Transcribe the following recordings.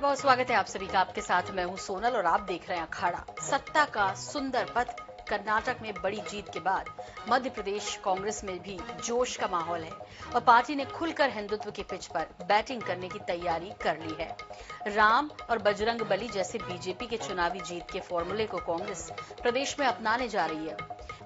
बहुत स्वागत है आप सभी का। आपके साथ मैं हूं सोनल और आप देख रहे हैं अखाड़ा। सत्ता का सुंदर पथ। कर्नाटक में बड़ी जीत के बाद मध्य प्रदेश कांग्रेस में भी जोश का माहौल है और पार्टी ने खुलकर हिंदुत्व के पिच पर बैटिंग करने की तैयारी कर ली है। राम और बजरंग बली जैसे बीजेपी के चुनावी जीत के फॉर्मूले को कांग्रेस प्रदेश में अपनाने जा रही है।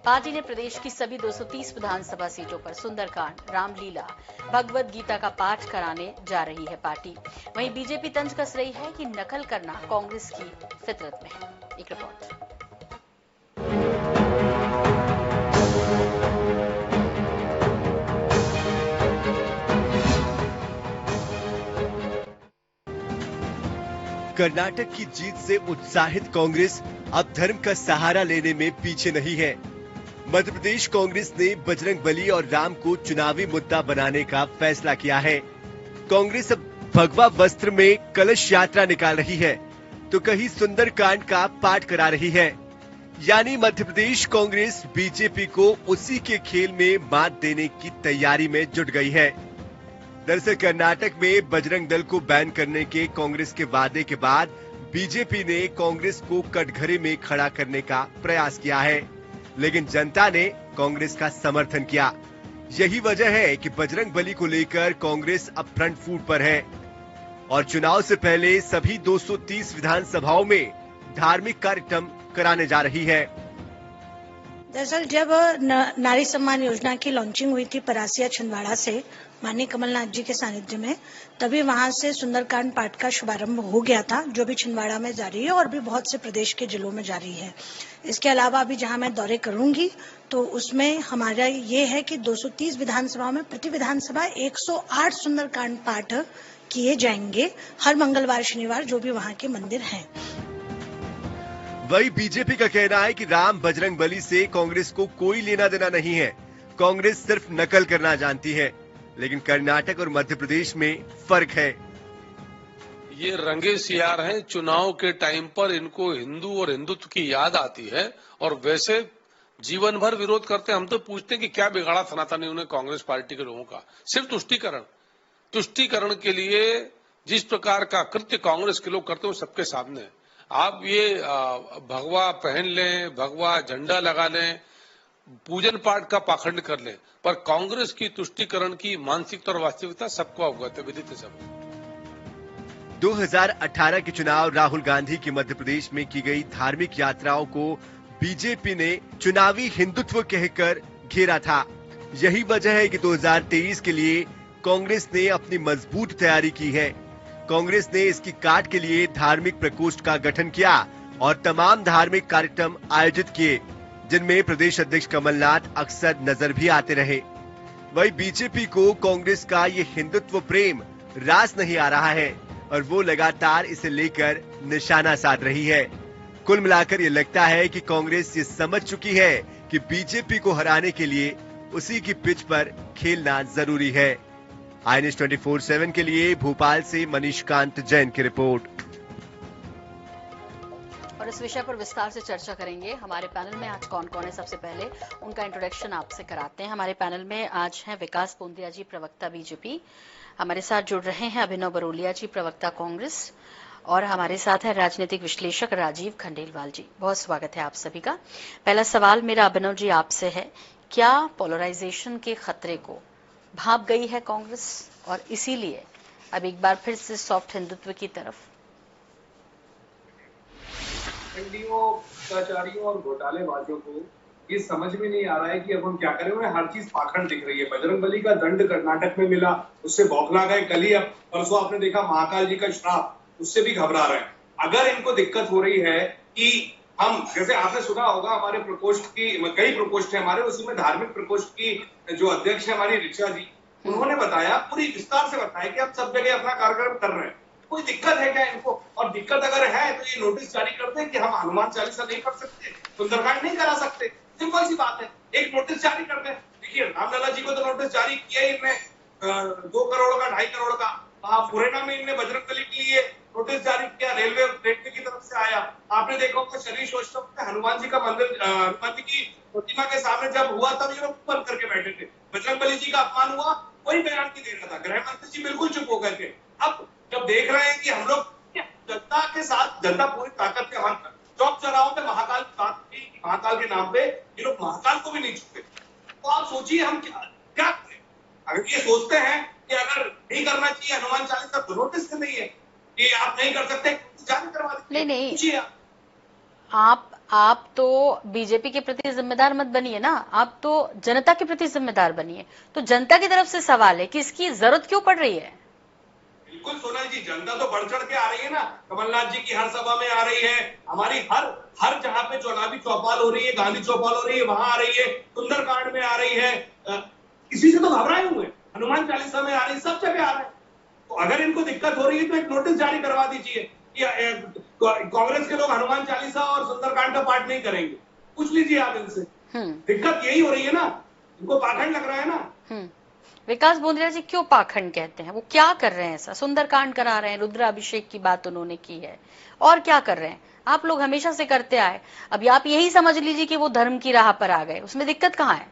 पार्टी ने प्रदेश की सभी 230 विधानसभा सीटों पर सुंदरकांड, रामलीला, भगवत गीता का पाठ कराने जा रही है पार्टी। वहीं बीजेपी तंज कस रही है कि नकल करना कांग्रेस की फितरत में है। एक रिपोर्ट। कर्नाटक की जीत से उत्साहित कांग्रेस अब धर्म का सहारा लेने में पीछे नहीं है। मध्य प्रदेश कांग्रेस ने बजरंग बली और राम को चुनावी मुद्दा बनाने का फैसला किया है। कांग्रेस अब भगवा वस्त्र में कलश यात्रा निकाल रही है तो कहीं सुंदरकांड का पाठ करा रही है। यानी मध्य प्रदेश कांग्रेस बीजेपी को उसी के खेल में मात देने की तैयारी में जुट गई है। दरअसल कर्नाटक में बजरंग दल को बैन करने के कांग्रेस के वादे के बाद बीजेपी ने कांग्रेस को कटघरे में खड़ा करने का प्रयास किया है, लेकिन जनता ने कांग्रेस का समर्थन किया। यही वजह है कि बजरंग बली को लेकर कांग्रेस अब फ्रंट फुट पर है और चुनाव से पहले सभी 230 विधानसभाओं में धार्मिक कार्यक्रम कराने जा रही है। दरअसल जब नारी सम्मान योजना की लॉन्चिंग हुई थी परासिया छिंदवाड़ा से माननीय कमलनाथ जी के सानिध्य में, तभी वहां से सुंदरकांड पाठ का शुभारंभ हो गया था, जो भी छिंदवाड़ा में जारी है और भी बहुत से प्रदेश के जिलों में जारी है। इसके अलावा अभी जहां मैं दौरे करूंगी तो उसमें हमारा ये है कि 230 विधानसभाओं में प्रति विधानसभा 108 सुंदरकांड पाठ किए जाएंगे हर मंगलवार शनिवार, जो भी वहां के मंदिर हैं। वही बीजेपी का कहना है कि राम बजरंग बली से कांग्रेस को कोई लेना देना नहीं है। कांग्रेस सिर्फ नकल करना जानती है, लेकिन कर्नाटक और मध्य प्रदेश में फर्क है। ये रंगे सियार हैं। चुनाव के टाइम पर इनको हिंदू और हिंदुत्व की याद आती है और वैसे जीवन भर विरोध करते हैं। हम तो पूछते हैं कि क्या बिगाड़ा सनातनियों ने कांग्रेस पार्टी के लोगों का। सिर्फ तुष्टीकरण के लिए जिस प्रकार का कृत्य कांग्रेस के लोग करते हैं वो सबके सामने है। आप ये भगवा पहन लें, भगवा झंडा लगा लें, पूजन पाठ का पाखंड कर लें, पर कांग्रेस की तुष्टीकरण की मानसिकता और वास्तविकता सबको अवगत है, विदित है सब। 2018 के चुनाव राहुल गांधी की मध्य प्रदेश में की गई धार्मिक यात्राओं को बीजेपी ने चुनावी हिंदुत्व कहकर घेरा था। यही वजह है कि 2023 के लिए कांग्रेस ने अपनी मजबूत तैयारी की है। कांग्रेस ने इसकी काट के लिए धार्मिक प्रकोष्ठ का गठन किया और तमाम धार्मिक कार्यक्रम आयोजित किए, जिनमें प्रदेश अध्यक्ष कमलनाथ अक्सर नजर भी आते रहे। वही बीजेपी को कांग्रेस का ये हिंदुत्व प्रेम रास नहीं आ रहा है और वो लगातार इसे लेकर निशाना साध रही है। कुल मिलाकर ये लगता है कि कांग्रेस ये समझ चुकी है कि बीजेपी को हराने के लिए उसी की पिच पर खेलना जरूरी है। आई न्यूज़ 24/7 के लिए भोपाल से मनीषकांत जैन की रिपोर्ट। और इस विषय पर विस्तार से चर्चा करेंगे। हमारे पैनल में आज कौन कौन है, सबसे पहले उनका इंट्रोडक्शन आपसे कराते हैं। हमारे पैनल में आज हैं विकास पोंदिया जी, प्रवक्ता बीजेपी। हमारे साथ जुड़ रहे हैं अभिनव बरोलिया जी, प्रवक्ता कांग्रेस, और हमारे साथ है राजनीतिक विश्लेषक राजीव खंडेलवाल जी। बहुत स्वागत है आप सभी का। पहला सवाल मेरा अभिनव जी आपसे है, क्या पोलराइजेशन के खतरे को भाप गई है कांग्रेस और इसीलिए अब एक बार फिर से सॉफ्ट हिंदुत्व की तरफ? भ्रष्टाचारियों और घोटालेबाजों को ये समझ में नहीं आ रहा है कि अब हम क्या करें। उन्हें हर चीज पाखंड दिख रही है। बजरंग बली का दंड कर्नाटक में मिला, उससे बौखला गए। कल ही अब परसों आपने देखा महाकाल जी का श्राप, उससे भी घबरा रहे हैं। अगर इनको दिक्कत हो रही है कि हम, जैसे आपने सुना होगा हमारे प्रकोष्ठ की, कई प्रकोष्ठ है हमारे, उसी में धार्मिक प्रकोष्ठ की जो अध्यक्ष है हमारी ऋचा जी, उन्होंने बताया, पूरी विस्तार से बताया कि आप सब जगह अपना कार्यक्रम कर रहे हैं। कोई दिक्कत है क्या इनको? और दिक्कत अगर है तो ये नोटिस जारी करते हैं कि हम हनुमान चालीसा नहीं कर सकते, सुंदरकांड नहीं करा सकते। सिंपल सी बात है, एक नोटिस जारी कर दें। देखिए रामलला जी को तो नोटिस जारी किया ही इनने 2 करोड़ का, 2.5 करोड़ का। मुरैना में इनने बजरंग बली के लिए नोटिस जारी किया, रेलवे की तरफ से आया। आपने देखा होगा शरीर शोषण में हनुमान जी का मंदिर, हनुमान जी की प्रतिमा के सामने जब हुआ तब ये लोग बंद करके बैठे थे। बजरंग बली जी का अपमान हुआ, कोई बयान नहीं दे रहा था। गृह मंत्री जी बिल्कुल चुप होकर के। अब जब देख रहे हैं कि हम लोग जनता के साथ जनता पूरी ताकत के हमारे चौक चौराहों पे महाकाल के नाम पे ये लोग महाकाल को भी नहीं छूते। तो आप सोचिए हम क्या करें। अगर ये सोचते हैं कि अगर नहीं करना चाहिए हनुमान चालीसा तो नोटिस नहीं है कि आप नहीं कर सकते, जारी करवा दीजिए। नहीं आप तो बीजेपी के प्रति जिम्मेदार मत बनिए ना, आप तो जनता के प्रति जिम्मेदार बनिए। तो जनता की तरफ से सवाल है कि इसकी जरूरत क्यों पड़ रही है। बिल्कुल सोनल जी, जनता तो बढ़ चढ़ के आ रही है ना। कमलनाथ जी की हर सभा में आ रही है, हमारी हर जहां पे चुनावी चौपाल हो रही है, गांधी चौपाल हो रही है, वहां आ रही है, सुंदरकांड में आ रही है। इसी से तो घबराए हुए, हनुमान चालीसा में आ रही है, सब जगह आ रहे हैं। तो अगर इनको दिक्कत हो रही है तो एक नोटिस जारी करवा दीजिए कि कांग्रेस के लोग हनुमान चालीसा और सुंदरकांड का पाठ नहीं करेंगे। पूछ लीजिए आप इनसे। दिक्कत यही हो रही है ना, इनको पाखंड लग रहा है ना। विकास बोंद्रिया जी क्यों पाखंड कहते हैं? वो क्या कर रहे हैं ऐसा? सुंदरकांड करा रहे हैं, रुद्राभिषेक की बात उन्होंने की है, और क्या कर रहे हैं? आप लोग हमेशा से करते आए, अभी आप यही समझ लीजिए कि वो धर्म की राह पर आ गए, उसमें दिक्कत कहाँ है?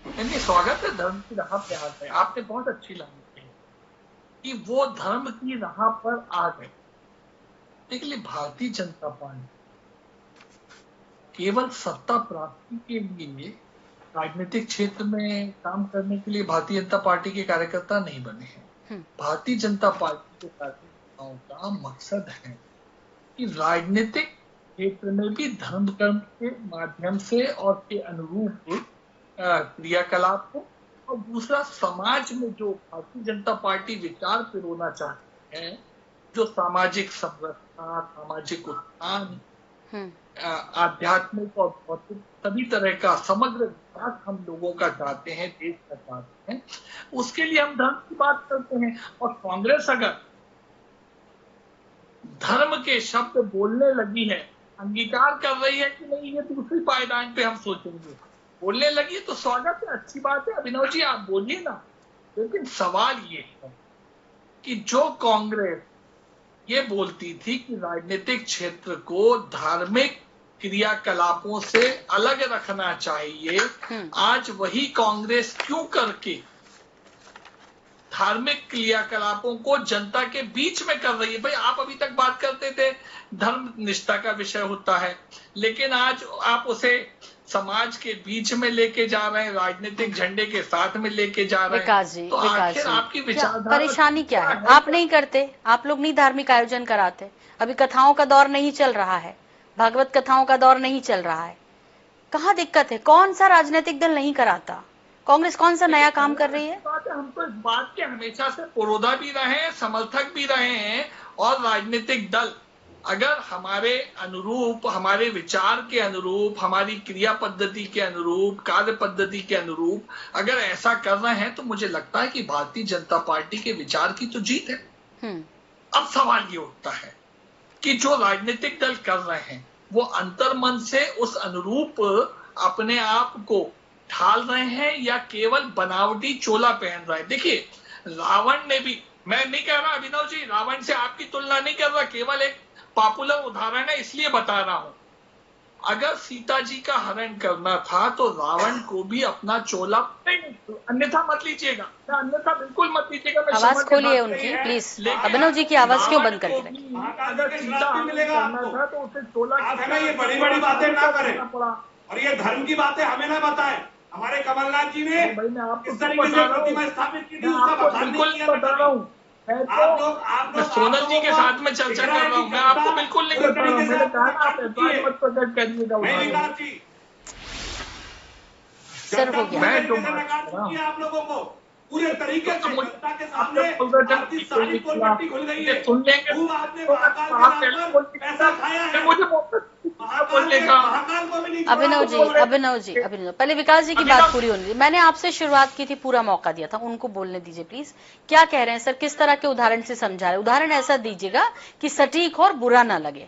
नहीं, स्वागत है धर्म की राह पे आ गए। आपने बहुत अच्छी लाइन कही कि वो धर्म की राह पर आ गए। देखिए, भारतीय जनता पार्टी केवल सत्ता प्राप्ति के लिए राजनीतिक क्षेत्र में काम करने के लिए भारतीय जनता पार्टी के कार्यकर्ता नहीं बने हैं। भारतीय जनता पार्टी के कार्यकर्ताओं का मकसद है कि राजनीतिक क्षेत्र में भी धर्म कर्म के माध्यम से और के अनुरूप क्रियाकलाप हो, और दूसरा समाज में जो भारतीय जनता पार्टी विचार पिरोना चाहती है, जो सामाजिक संरचना, सामाजिक उत्थान, आध्यात्मिक और भौतिक सभी तरह का समग्र विकास हम लोगों का चाहते हैं, देश का चाहते हैं, उसके लिए हम धर्म की बात करते हैं। और कांग्रेस अगर धर्म के शब्द बोलने लगी है, अंगीकार कर रही है कि नहीं, ये दूसरी पायदान पे हम सोचेंगे, बोलने लगी तो स्वागत है, अच्छी बात है। अभिनव जी आप बोलिए ना। लेकिन सवाल ये है कि जो कांग्रेस ये बोलती थी कि राजनीतिक क्षेत्र को धार्मिक क्रियाकलापों से अलग रखना चाहिए, आज वही कांग्रेस क्यों करके धार्मिक क्रियाकलापों को जनता के बीच में कर रही है? भाई, आप अभी तक बात करते थे धर्म निष्ठा का विषय होता है, लेकिन आज आप उसे समाज के बीच में लेके जा रहे हैं, राजनीतिक झंडे के साथ में लेके जा रहे हैं। विकास जी, तो आखिर आपकी विचारधारा परेशानी क्या है? आप नहीं करते, आप लोग नहीं धार्मिक आयोजन कराते, अभी कथाओं का दौर नहीं चल रहा है, भागवत कथाओं का दौर नहीं चल रहा है, कहाँ दिक्कत है? कौन सा राजनीतिक दल नहीं कराता? कांग्रेस कौन सा नया काम कर रही है? हम तो इस बात के हमेशा से पुरोधा भी रहे हैं, समर्थक भी रहे हैं। और राजनीतिक दल अगर हमारे अनुरूप, हमारे विचार के अनुरूप, हमारी क्रिया पद्धति के अनुरूप, कार्य पद्धति के अनुरूप अगर ऐसा कर रहे हैं, तो मुझे लगता है कि भारतीय जनता पार्टी के विचार की तो जीत है। अब सवाल ये उठता है कि जो राजनीतिक दल कर रहे हैं वो अंतर्मन से उस अनुरूप अपने आप को ढाल रहे हैं या केवल बनावटी चोला पहन रहे हैं। देखिए, रावण ने भी, मैं नहीं कह रहा अभिनव जी, रावण से आपकी तुलना नहीं कर रहा, केवल एक पॉपुलर उदाहरण है इसलिए बता रहा हूं। अगर सीता जी का हरण करना था तो रावण को भी अपना चोला, अन्यथा मत लीजिएगा, अन्यथा बिल्कुल मत लीजिएगा। आवाज खोलिए उनकी प्लीज। अभिनव जी की आवाज क्यों बंद करके रखी? अगर सीता करना था तो उसे चोला, ये बड़ी बड़ी बातें ना करें और ये धर्म की बातें हमें ना बताएं। हमारे कमलनाथ जी ने इस तरीके से प्रतिमा स्थापित की थी, उसका बखान नहीं किया। बता रहा हूँ, मैं सोनल जी के साथ में चर्चा कर रहा हूँ, मैं आपको बिल्कुल नहीं बता रहा हूँ। मैंने कहा आप मत प्रकट करिएगा। सर हो गया, मैं जो आप लोगों को पूरे तरीके से जनता के सामने आपकी सारी पोलपट्टी खुल गई है। सुन लेंगे खूब आपने महाकाल के नाम पर पैसा खाया है। अभिनव जी, पहले विकास जी की बात पूरी होनी थी। मैंने आपसे शुरुआत की थी, पूरा मौका दिया था, उनको बोलने दीजिए प्लीज। क्या कह रहे हैं सर? किस तरह के उदाहरण से समझा रहे हैं? उदाहरण ऐसा दीजिएगा कि सटीक हो और बुरा ना लगे।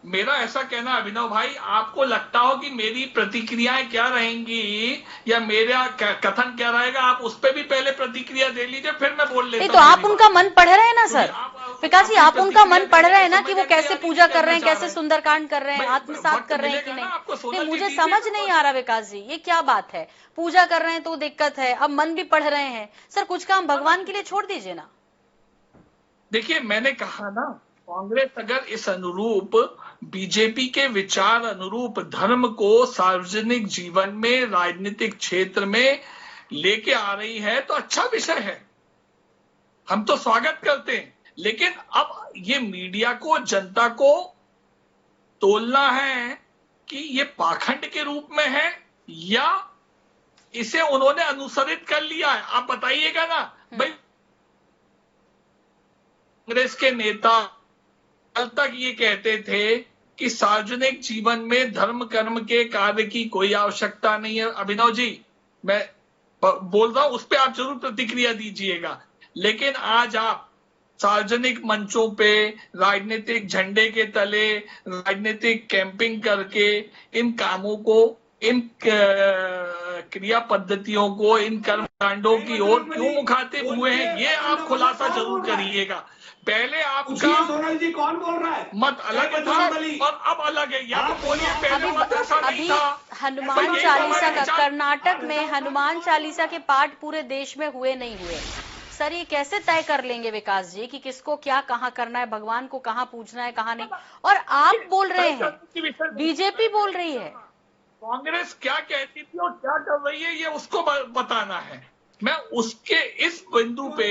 मेरा ऐसा कहना अभिनव भाई, आपको लगता हो कि मेरी प्रतिक्रियाएं क्या रहेंगी या मेरा कथन क्या रहेगा, आप उस पर भी पहले प्रतिक्रिया दे लीजिए, फिर मैं बोल लेता हूं। तो आप उनका मन पढ़ रहे हैं ना सर? विकास जी, आप उनका मन पढ़ रहे हैं ना कि वो कैसे पूजा कर रहे हैं, कैसे सुंदरकांड कर रहे हैं, आत्मसात कर रहे हैं कि नहीं? मुझे समझ नहीं आ रहा विकास जी, ये क्या बात है? पूजा कर रहे हैं तो दिक्कत है, अब मन भी पढ़ रहे हैं। सर, कुछ काम भगवान के लिए छोड़ दीजिए ना। देखिए, मैंने कहा ना, कांग्रेस अगर इस अनुरूप बीजेपी के विचार अनुरूप धर्म को सार्वजनिक जीवन में, राजनीतिक क्षेत्र में लेके आ रही है तो अच्छा विषय है, हम तो स्वागत करते हैं। लेकिन अब ये मीडिया को, जनता को तोलना है कि ये पाखंड के रूप में है या इसे उन्होंने अनुसरित कर लिया है। आप बताइएगा ना भाई। कांग्रेस के नेता कल तक ये कहते थे कि सार्वजनिक जीवन में धर्म कर्म के कार्य की कोई आवश्यकता नहीं है। अभिनव जी, मैं बोल रहा हूं, उस पर आप जरूर प्रतिक्रिया दीजिएगा। लेकिन आज आप सार्वजनिक मंचों पे राजनीतिक झंडे के तले राजनीतिक कैंपिंग करके इन कामों को, इन क्रिया पद्धतियों को, इन कर्मकांडों की ओर क्यों मुखातिब हुए हैं, ये आप खुलासा जरूर करिएगा। पहले आपका सोनल जी कौन बोल रहा है? मत अलग था और अब अलग है, या तो बोलिए पहले मत ऐसा नहीं था। हनुमान चालीसा का कर्नाटक में हनुमान चालीसा के पाठ पूरे देश में हुए नहीं हुए। सर, ये कैसे तय कर लेंगे विकास जी कि किसको क्या कहाँ करना है, भगवान को कहाँ पूजना है कहाँ नहीं? और आप बोल रहे हैं, बीजेपी बोल रही है। कांग्रेस क्या कहती थी और क्या कर रही है, ये उसको बताना है। मैं उसके इस बिंदु पे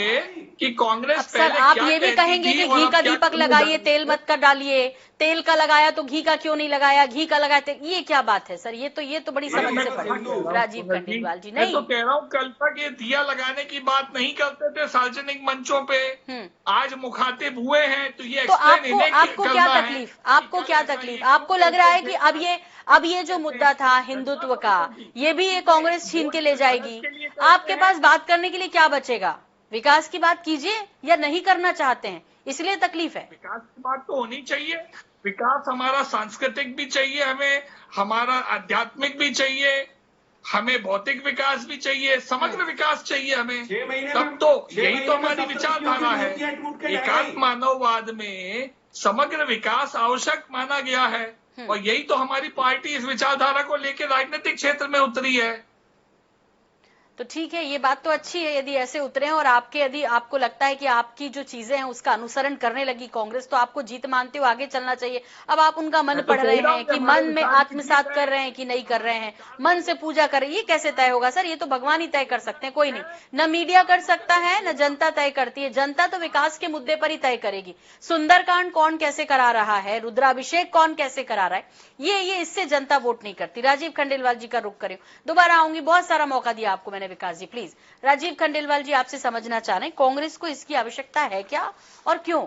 कि कांग्रेस सर, आप ये भी कहेंगे कि घी का दीपक लगाइए, तेल मत कर डालिए, तेल का लगाया तो घी का क्यों नहीं लगाया, घी का लगाया तो ये क्या बात है सर? ये तो बड़ी समझ से पड़ी। राजीव खंडेलवाल जी, नहीं तो कह रहा हूँ, कल तक ये दिया लगाने की बात नहीं करते थे सार्वजनिक मंचों पे, आज मुखातिब हुए हैं तो ये तो आपको क्या तकलीफ? आपको क्या तकलीफ? आपको लग रहा है कि अब ये जो मुद्दा था हिंदुत्व का, ये भी ये कांग्रेस छीन के ले जाएगी? आपके पास बात करने के लिए क्या बचेगा? विकास की बात कीजिए या नहीं करना चाहते हैं इसलिए तकलीफ है? विकास की बात तो होनी चाहिए। विकास हमारा सांस्कृतिक भी चाहिए, हमें हमारा आध्यात्मिक भी चाहिए, हमें भौतिक विकास भी चाहिए, समग्र विकास चाहिए हमें। तब तो यही तो हमारी विचारधारा है। एकात्म मानववाद में समग्र विकास आवश्यक माना गया है और यही तो हमारी पार्टी इस विचारधारा को लेकर राजनीतिक क्षेत्र में उतरी है। तो ठीक है, ये बात तो अच्छी है यदि ऐसे उतरे हैं और यदि आपको लगता है कि आपकी जो चीजें हैं उसका अनुसरण करने लगी कांग्रेस, तो आपको जीत मानते हुए आगे चलना चाहिए। अब आप उनका मन पढ़ रहे हैं कि मन में आत्मसात कर रहे हैं कि नहीं कर रहे हैं, मन से पूजा कर रहे हैं, ये कैसे तय होगा सर? ये तो भगवान ही तय कर सकते हैं, कोई नहीं। न मीडिया कर सकता है न जनता तय करती है। जनता तो विकास के मुद्दे पर ही तय करेगी। सुंदरकांड कौन कैसे करा रहा है, रुद्राभिषेक कौन कैसे करा रहा है, ये इससे जनता वोट नहीं करती। राजीव खंडेलवाल जी का रुख करें, दोबारा आऊंगी, बहुत सारा मौका दिया आपको मैंने विकास जी। प्लीज राजीव खंडेलवाल जी, आपसे समझना चाह रहे हैं कांग्रेस को इसकी आवश्यकता है क्या और क्यों?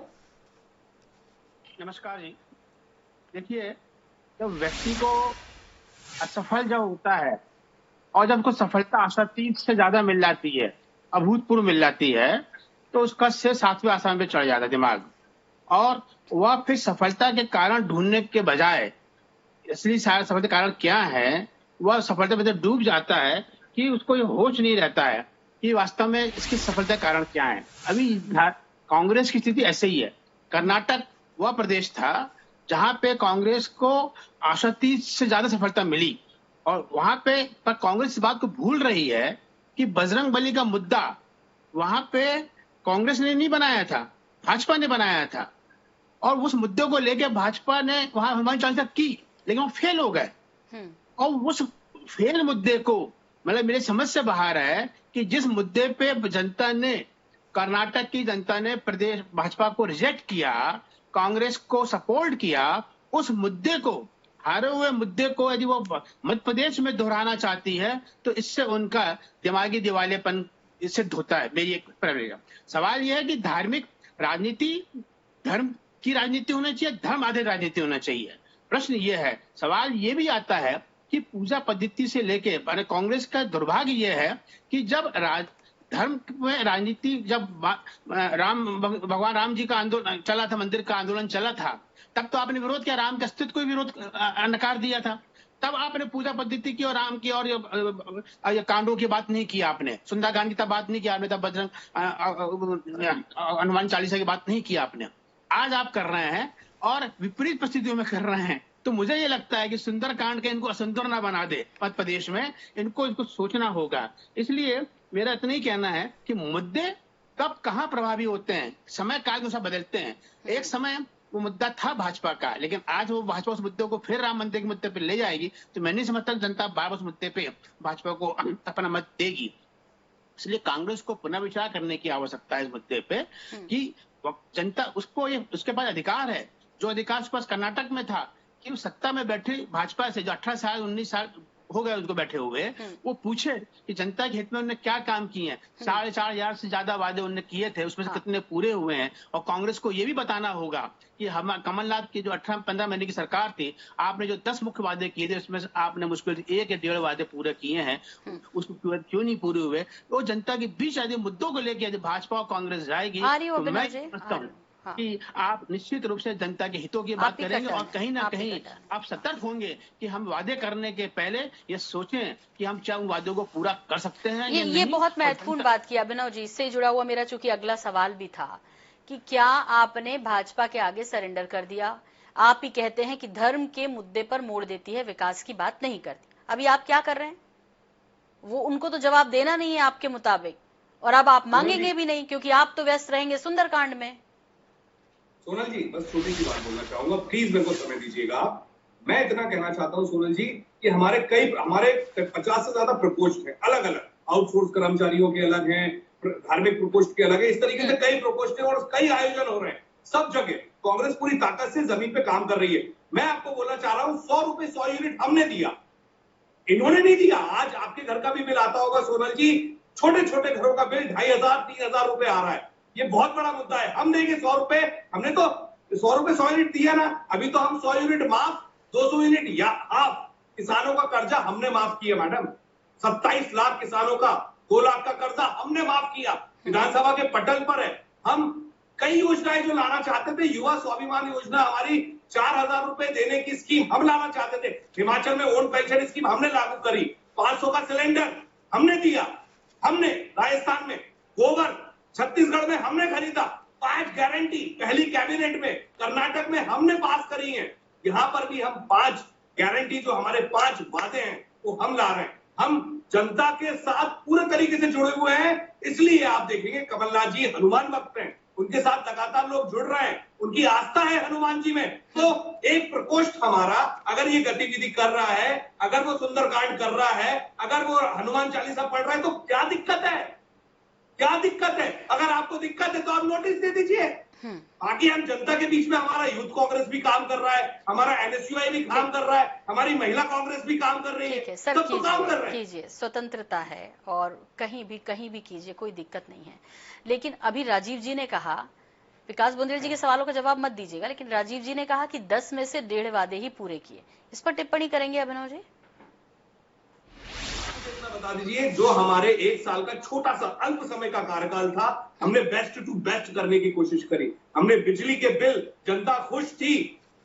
नमस्कार जी। देखिए, जब व्यक्ति को असफल जब होता है और जब उसको सफलता आशातीत से ज्यादा मिल जाती है, अभूतपूर्व मिल जाती है, तो उसका से 7वें आसमान पे चढ़ जाता है दिमाग, और वह फिर सफलता के कारण ढूंढने के बजाय असली सफलता के कारण क्या है, वह सफलता में डूब जाता है कि उसको ये होश नहीं रहता है कि वास्तव में इसकी सफलता कारण क्या है। अभी कांग्रेस की स्थिति ऐसे ही है। कर्नाटक वह प्रदेश था जहां पे कांग्रेस को आशातीत से ज्यादा सफलता मिली, और वहां पे पर कांग्रेस इस बात को भूल रही है कि बजरंगबली का मुद्दा वहां पे कांग्रेस ने नहीं बनाया था, भाजपा ने बनाया था, और उस मुद्दे को लेकर भाजपा ने वहां हनुमान चालीसा की, लेकिन वो फेल हो गए। और उस फेल मुद्दे को, मतलब मेरे समझ से बाहर है कि जिस मुद्दे पे जनता ने, कर्नाटक की जनता ने प्रदेश भाजपा को रिजेक्ट किया, कांग्रेस को सपोर्ट किया, उस मुद्दे को, हारे हुए मुद्दे को यदि वो मध्य प्रदेश में दोहराना चाहती है तो इससे उनका दिमागी दिवालियापन इससे धोता है। मेरी एक प्रतिक्रिया। सवाल यह है कि धार्मिक राजनीति धर्म की राजनीति होनी चाहिए, धर्म आधारित राजनीति होना चाहिए। प्रश्न ये है, सवाल ये भी आता है कि पूजा पद्धति से लेके, कांग्रेस का दुर्भाग्य यह है कि जब धर्म में राजनीति, जब भगवान राम जी का आंदोलन चला था, मंदिर का आंदोलन चला था, तब तो आपने विरोध किया, राम के अस्तित्व को विरोध नकार दिया था। तब आपने पूजा पद्धति की और राम की और कांडों की बात नहीं की, आपने सुंदरकांड की तब बात नहीं की, आपने तब बजरंग हनुमान चालीसा की बात नहीं की आपने। आज आप कर रहे हैं और विपरीत परिस्थितियों में कर रहे हैं। तो मुझे ये लगता है कि सुंदरकांड के इनको असुंदर ना बना दे मध्य प्रदेश में, इनको सोचना होगा। इसलिए मेरा इतना ही कहना है कि मुद्दे कब कहाँ प्रभावी होते हैं, समय काल के अनुसार बदलते हैं। एक समय वो मुद्दा था भाजपा का, लेकिन आज वो भाजपा उस मुद्दे को फिर राम मंदिर के मुद्दे पे ले जाएगी, तो मैं नहीं समझता जनता बार बार उस मुद्दे पे भाजपा को अपना मत देगी। इसलिए कांग्रेस को पुनर्विचार करने की आवश्यकता है इस मुद्दे पे कि जनता उसको ये उसके पास अधिकार है, जो अधिकार उसके पास कर्नाटक में था कि वो सत्ता में बैठे भाजपा से जो 18 साल 19 साल हो गए उसको बैठे हुए, वो पूछे कि जनता के हित में उन्होंने क्या काम किए हैं। 4,500 से ज्यादा वादे उन्होंने किए थे, उसमें से कितने पूरे हुए हैं। और कांग्रेस को ये भी बताना होगा कि हम कमलनाथ की जो 18-15 महीने की सरकार थी, आपने जो 10 मुख्य वादे किए थे उसमें से आपने मुश्किल 1 या 1.5 वादे पूरे किए हैं, उसको क्यों नहीं पूरे हुए। वो जनता के बीच यदि मुद्दों को लेकर भाजपा और कांग्रेस जाएगी तो मैं समझता हूँ कि आप निश्चित रूप से जनता के हितों की बात करेंगे और कहीं ना कहीं आप सतर्क होंगे कि हम वादे करने के पहले ये सोचें कि हम क्या उन वादों को पूरा कर सकते हैं। ये बहुत महत्वपूर्ण बात की अभिनव जी। इससे जुड़ा हुआ मेरा चूंकि अगला सवाल भी था कि क्या आपने भाजपा के आगे सरेंडर कर दिया? आप ही कहते हैं कि धर्म के मुद्दे पर मोड़ देती है, विकास की बात नहीं करती। अभी आप क्या कर रहे हैं? वो उनको तो जवाब देना नहीं है आपके मुताबिक, और अब आप मांगेंगे भी नहीं क्योंकि आप तो व्यस्त रहेंगे सुंदरकांड में। सोनल जी, बस छोटी सी बात बोलना चाहूंगा, प्लीज मेरे को समय दीजिएगा। मैं इतना कहना चाहता हूं सोनल जी कि हमारे 50 से ज्यादा प्रकोष्ठ हैं, अलग अलग आउटसोर्स कर्मचारियों के अलग हैं, धार्मिक प्रकोष्ठ के अलग है, इस तरीके से कई प्रकोष्ठ हैं और कई आयोजन हो रहे हैं। सब जगह कांग्रेस पूरी ताकत से जमीन पे काम कर रही है। मैं आपको बोलना चाह रहा हूं 100 रुपए 100 यूनिट हमने दिया, इन्होंने नहीं दिया। आज आपके घर का भी बिल आता होगा सोनल जी, छोटे छोटे घरों का बिल 2,500-3,000 रुपए आ रहा है। ये बहुत बड़ा मुद्दा है। हम देंगे 100 रुपए, हमने तो 100 रुपए 100 यूनिट दिया ना, अभी तो हम 100 यूनिट माफ, 200 यूनिट या हाफ किसानों का कर्जा हमने माफ किया मैडम। 27 लाख किसानों का 2 लाख का कर्जा हमने माफ किया, विधानसभा के पटल पर है। हम कई योजनाएं जो लाना चाहते थे, युवा स्वाभिमान योजना हमारी 4,000 रुपए देने की स्कीम हम लाना चाहते थे, हिमाचल में ओन पेंशन स्कीम हमने लागू करी, 500 का सिलेंडर हमने दिया, हमने राजस्थान में गोबर, छत्तीसगढ़ में हमने खरीदा, 5 गारंटी पहली कैबिनेट में, कर्नाटक में हमने पास करी है। यहाँ पर भी हम 5 गारंटी जो हमारे 5 वादे हैं वो हम ला रहे हैं। हम जनता के साथ पूरे तरीके से जुड़े हुए हैं, इसलिए आप देखेंगे कमलनाथ जी हनुमान भक्त हैं, उनके साथ लगातार लोग जुड़ रहे हैं, उनकी आस्था है हनुमान जी में। तो एक प्रकोष्ठ हमारा अगर ये गतिविधि कर रहा है, अगर वो सुंदरकांड कर रहा है, अगर वो हनुमान चालीसा पढ़ रहा है, तो क्या दिक्कत है? क्या दिक्कत है? अगर आपको दिक्कत है तो आप नोटिस दे दीजिए। बाकी हम जनता के बीच में, हमारा यूथ कांग्रेस भी काम कर रहा है, हमारा एनएसयूआई भी काम कर रहा है, हमारी महिला कांग्रेस भी काम कर रही है, सर सब तो काम कर रहे हैं। कीजिए, स्वतंत्रता है और कहीं भी कीजिए, कोई दिक्कत नहीं है। लेकिन अभी राजीव जी ने कहा, विकास बुंदेल जी के सवालों का जवाब मत दीजिएगा, लेकिन राजीव जी ने कहा कि 10 में से 1.5 वादे ही पूरे किए। इस पर टिप्पणी करेंगे अभिनव जी? बता दीजिए, जो हमारे 1 साल का छोटा सा अल्प समय का कार्यकाल था, हमने बेस्ट टू बेस्ट करने की कोशिश करी। हमने बिजली के बिल, जनता खुश थी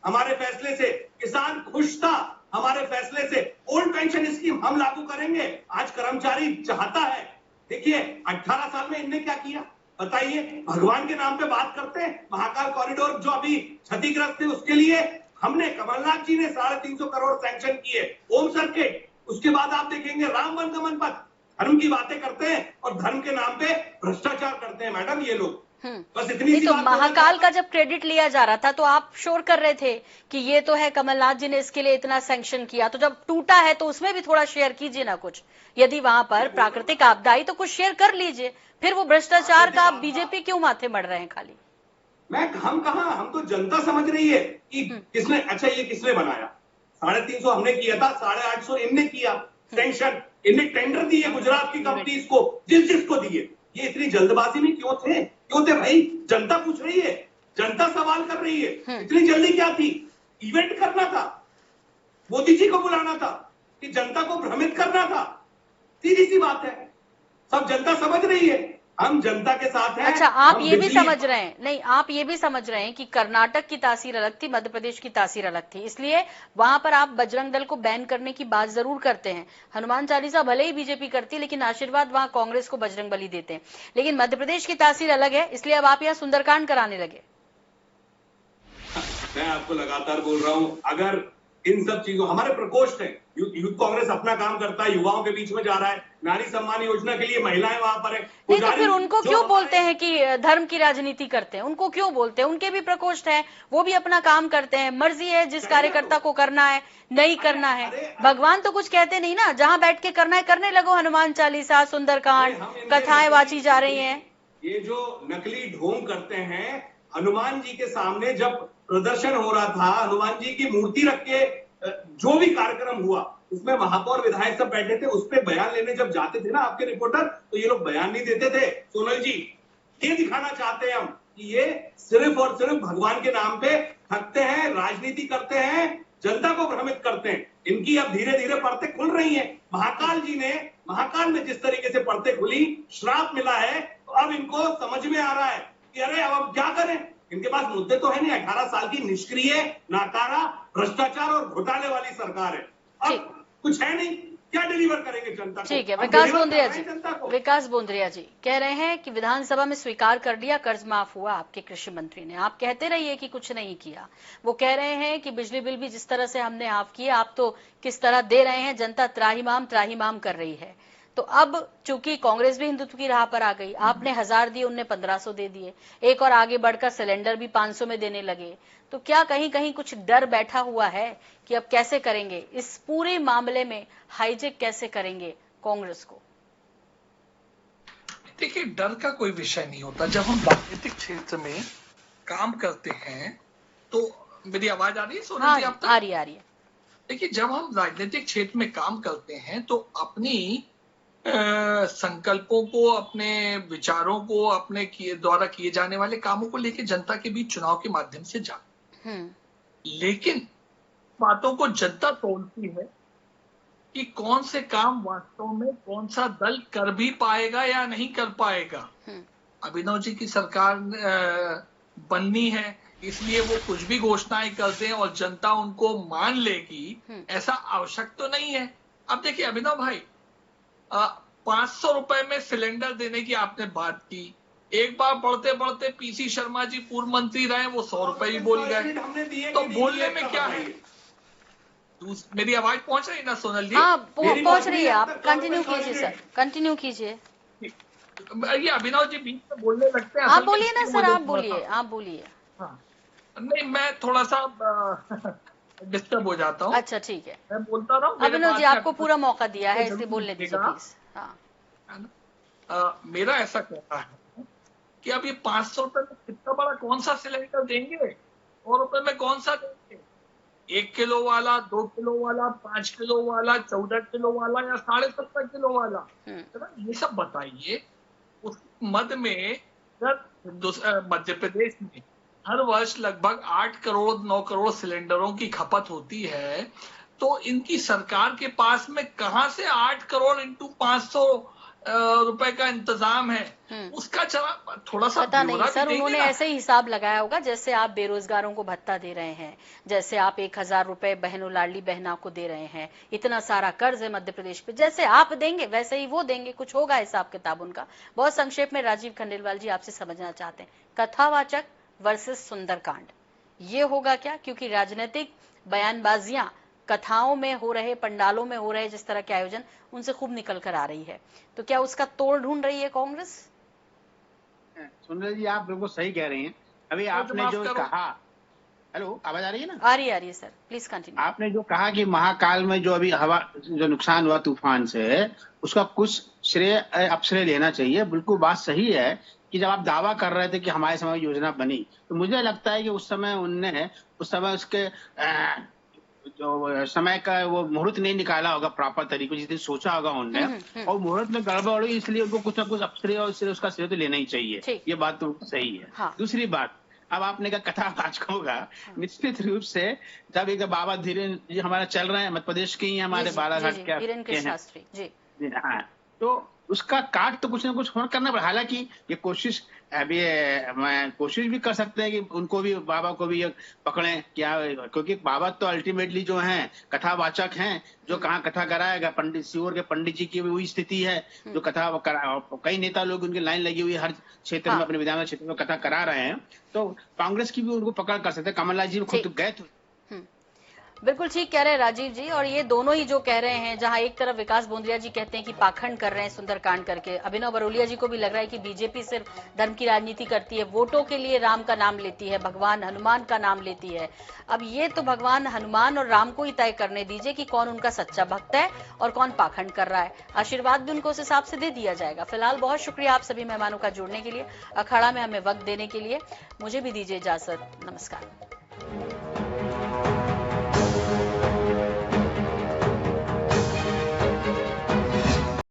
हमारे फैसले से, किसान खुश था हमारे फैसले से, ओल्ड पेंशन स्कीम हम लागू करेंगे। आज कर्मचारी चाहता है। देखिए 18 साल में इनने क्या किया बताइए? भगवान के नाम पे बात करते हैं। महाकाल कॉरिडोर जो अभी क्षतिग्रस्त है उसके लिए हमने, कमलनाथ जी ने 350 करोड़ सैंक्शन किए, होम सर्किट। उसके बाद आप देखेंगे राम वनगमन पथ, धर्म की बातें करते हैं और धर्म के नाम पे भ्रष्टाचार करते हैं मैडम ये लोग। बस इतनी सी तो बात। महाकाल का जब क्रेडिट लिया जा रहा था तो आप शोर कर रहे थे कि ये तो है कमलनाथ जी ने इसके लिए इतना सैंक्शन किया, तो जब टूटा है तो उसमें भी थोड़ा शेयर कीजिए ना कुछ। यदि वहां पर प्राकृतिक आपदा आई तो कुछ शेयर कर लीजिए। फिर वो भ्रष्टाचार का बीजेपी क्यों माथे मढ़ रहे हैं खाली? हम कहा, हम तो जनता समझ रही है कि किसने, अच्छा ये किसने बनाया? 350 हमने किया था, 850 इनने किया सैंक्शन, इनने टेंडर दिए गुजरात की कंपनीज को, जिसको दिए। ये इतनी जल्दबाजी में क्यों थे भाई? जनता पूछ रही है, जनता सवाल कर रही है, इतनी जल्दी क्या थी? इवेंट करना था, मोदी जी को बुलाना था, कि जनता को भ्रमित करना था। सीधी सी बात है, सब जनता समझ रही है, हम जनता के साथ हैं। अच्छा, आप ये भी समझ रहे हैं, नहीं आप ये भी समझ रहे हैं कि कर्नाटक की तासीर अलग थी, मध्य प्रदेश की तासीर अलग थी, इसलिए वहां पर आप बजरंग दल को बैन करने की बात जरूर करते हैं। हनुमान चालीसा भले ही बीजेपी करती है, लेकिन आशीर्वाद वहां कांग्रेस को बजरंग बली देते हैं। लेकिन मध्य प्रदेश की तासीर अलग है, इसलिए अब आप यहाँ सुंदरकांड कराने लगे। मैं आपको लगातार बोल रहा हूं, अगर इन सब चीजों, हमारे प्रकोष्ठ है, यूथ कांग्रेस अपना काम करता है, युवाओं के बीच में जा रहा है, नारी सम्मान योजना के लिए महिलाएं वहां पर है। नहीं तो फिर उनको क्यों बोलते हैं कि धर्म की राजनीति करते हैं? उनको क्यों बोलते हैं? उनके भी प्रकोष्ठ है, वो भी अपना काम करते हैं, मर्जी है जिस कार्यकर्ता को करना है नहीं करना है। भगवान तो कुछ कहते नहीं ना, जहां बैठ के करना है करने लगो। हनुमान चालीसा, सुंदरकांड, कथाएं वाची जा रही हैं। ये जो नकली ढोंग करते हैं, हनुमान जी के सामने जब प्रदर्शन हो रहा था, हनुमान जी की मूर्ति रख के जो भी कार्यक्रम हुआ उसमें महापौर विधायक सब बैठे थे, उस पर बयान लेने जब जाते थे ना आपके रिपोर्टर, तो ये लोग बयान नहीं देते थे। सोनल जी, ये दिखाना चाहते हैं हम कि ये सिर्फ और सिर्फ भगवान के नाम पे थकते हैं, राजनीति करते हैं, जनता को भ्रमित करते हैं। इनकी अब धीरे धीरे परतें खुल रही हैं। महाकाल में जिस तरीके से परतें खुली, श्राप मिला है, तो अब इनको समझ में आ रहा है कि अरे अब हम क्या करें। इनके पास मुद्दे तो है नहीं, 18 साल की निष्क्रिय, नाकारा, भ्रष्टाचार और घोटाले वाली सरकार है। अब कुछ है नहीं, क्या डिलीवर करेंगे जनता को? ठीक है, विकास बोंद्रिया जी कह रहे हैं कि विधानसभा में स्वीकार कर लिया, कर्ज माफ हुआ आपके कृषि मंत्री ने। आप कहते रहिए कि कुछ नहीं किया। वो कह रहे हैं कि बिजली बिल भी जिस तरह से हमने माफ किया, आप तो किस तरह दे रहे हैं, जनता त्राहिमाम कर रही है। तो अब चूंकि कांग्रेस भी हिंदुत्व की राह पर आ गई, आपने 1000 दिए, उनने 1500 दे दिए, एक और आगे बढ़कर सिलेंडर भी 500 में देने लगे। तो क्या कहीं कहीं कुछ डर बैठा हुआ है कि अब कैसे करेंगे इस पूरे मामले में, हाईजेक कैसे करेंगे कांग्रेस को? देखिए, डर का कोई विषय नहीं होता। जब हम राजनीतिक क्षेत्र में काम करते हैं तो मेरी आवाज आ रही है सोनल जी आप तक? आ रही है। देखिए, जब हम राजनीतिक क्षेत्र में काम करते हैं तो अपनी संकल्पों को, अपने विचारों को, अपने द्वारा किए जाने वाले कामों को लेकर जनता के बीच चुनाव के माध्यम से जाते हैं। लेकिन बातों को जनता तोड़ती है कि कौन से काम वास्तव में कौन सा दल कर भी पाएगा या नहीं कर पाएगा। अभिनव जी की सरकार बननी है, इसलिए वो कुछ भी घोषणाएं करते हैं और जनता उनको मान लेगी, ऐसा आवश्यक तो नहीं है। अब देखिए अभिनव भाई, 500 रुपए में सिलेंडर देने की आपने बात की। एक बार बढ़ते बढ़ते पीसी शर्मा जी पूर्व मंत्री रहे, वो 100 रुपए ही बोल गए। तो बोलने में क्या है? मेरी आवाज पहुंच रही ना सोनल जी? हाँ, पहुंच रही है। आप कंटिन्यू कीजिए सर, कंटिन्यू कीजिए। ये अभिनव जी बीच में बोलने लगते हैं। आप बोलिए ना सर, आप बोलिए। हाँ, नहीं, मैं थोड़ा सा डिस्टर्ब हो जाता हूँ। अच्छा, ठीक है, मैं बोलता रहा हूँ। अभिनव जी आपको पूरा मौका दिया है, इसलिए बोलने दीजिए प्लीज। मेरा ऐसा कहना है कि अब ये 500 रुपए में कितना बड़ा कौन सा सिलेंडर देंगे, 100 रुपए में कौन सा देंगे? 1 किलो वाला, 2 किलो वाला, 5 किलो वाला, 14 किलो वाला या 17.5 किलो वाला, ये सब बताइए। उस मद में मध्य प्रदेश में हर वर्ष लगभग 8 करोड़ 9 करोड़ सिलेंडरों की खपत होती है। तो इनकी सरकार के पास में कहां से 8 करोड़ इंटू 500 रुपए का इंतजाम है? उसका चला थोड़ा सा पता नहीं सर, उन्होंने ऐसे ही हिसाब लगाया होगा जैसे आप बेरोजगारों को भत्ता दे रहे हैं, जैसे आप 1000 रुपए बहनों लाडली बहना को दे रहे हैं, इतना सारा कर्ज है मध्य प्रदेश पे, जैसे आप देंगे वैसे ही वो देंगे, कुछ होगा हिसाब किताब उनका। बहुत संक्षेप में राजीव खंडेलवाल जी आपसे समझना चाहते हैं, कथावाचक वर्सेस सुंदरकांड, ये होगा क्या? क्योंकि राजनीतिक बयानबाजियां कथाओं में हो रहे, पंडालों में हो रहे जिस तरह के आयोजन, उनसे खूब निकल कर आ रही है, तो क्या उसका तोड़ ढूंढ रही है कांग्रेस? सुंदर जी, आप बिल्कुल सही कह रही हैं। अभी आपने जो कहा, हेलो, आवाज आ रही है ना? आ रही है सर, प्लीज कंटिन्यू। आपने जो कहा कि महाकाल में जो अभी हवा जो नुकसान हुआ तूफान से, उसका कुछ श्रेय अपश्रेय लेना चाहिए। बिल्कुल बात सही है कि जब आप दावा कर रहे थे कि हमारे समय योजना बनी, तो मुझे लगता है कि उस समय उसके जो समय का वो मुहूर्त नहीं निकाला होगा प्रॉपर तरीके, जिस दिन सोचा होगा उन्होंने, और मुहूर्त में गड़बड़ हुई, इसलिए उनको कुछ ना कुछ अपश्रेय और उसका श्रेय तो लेना ही चाहिए। ये बात तो सही है। हाँ। दूसरी बात, अब आपने कहा कथावाचकों का, निश्चित रूप से जब एक बाबा धीरेन्द्र जी हमारा चल रहे हैं, मध्य प्रदेश के ही हमारे बालाघाट के, हाँ, तो उसका काट तो कुछ ना कुछ करना पड़ा। हालांकि ये कोशिश अभी मैं कोशिश भी कर सकते हैं कि उनको भी, बाबा को भी पकड़ें क्या, क्योंकि बाबा तो अल्टीमेटली जो हैं कथावाचक हैं, जो कहाँ कथा कराएगा। पंडित सीहोर के पंडित जी की भी वही स्थिति है, जो कथा कई नेता लोग उनकी लाइन लगी हुई है हर क्षेत्र में, अपने विधानसभा क्षेत्र में कथा करा रहे हैं। तो कांग्रेस की भी उनको पकड़ कर सकते हैं। कमलनाथ जी खुद गए थे। बिल्कुल ठीक कह रहे हैं राजीव जी, और ये दोनों ही जो कह रहे हैं, जहां एक तरफ विकास बोंद्रिया जी कहते हैं कि पाखंड कर रहे हैं सुंदरकांड करके, अभिनव बरोलिया जी को भी लग रहा है कि बीजेपी सिर्फ धर्म की राजनीति करती है, वोटों के लिए राम का नाम लेती है, भगवान हनुमान का नाम लेती है। अब ये तो भगवान हनुमान और राम को ही तय करने दीजिए कि कौन उनका सच्चा भक्त है और कौन पाखंड कर रहा है। आशीर्वाद भी उनको उस हिसाब से दे दिया जाएगा। फिलहाल बहुत शुक्रिया आप सभी मेहमानों का जुड़ने के लिए, अखाड़ा में हमें वक्त देने के लिए। मुझे भी दीजिए इजाजत। नमस्कार।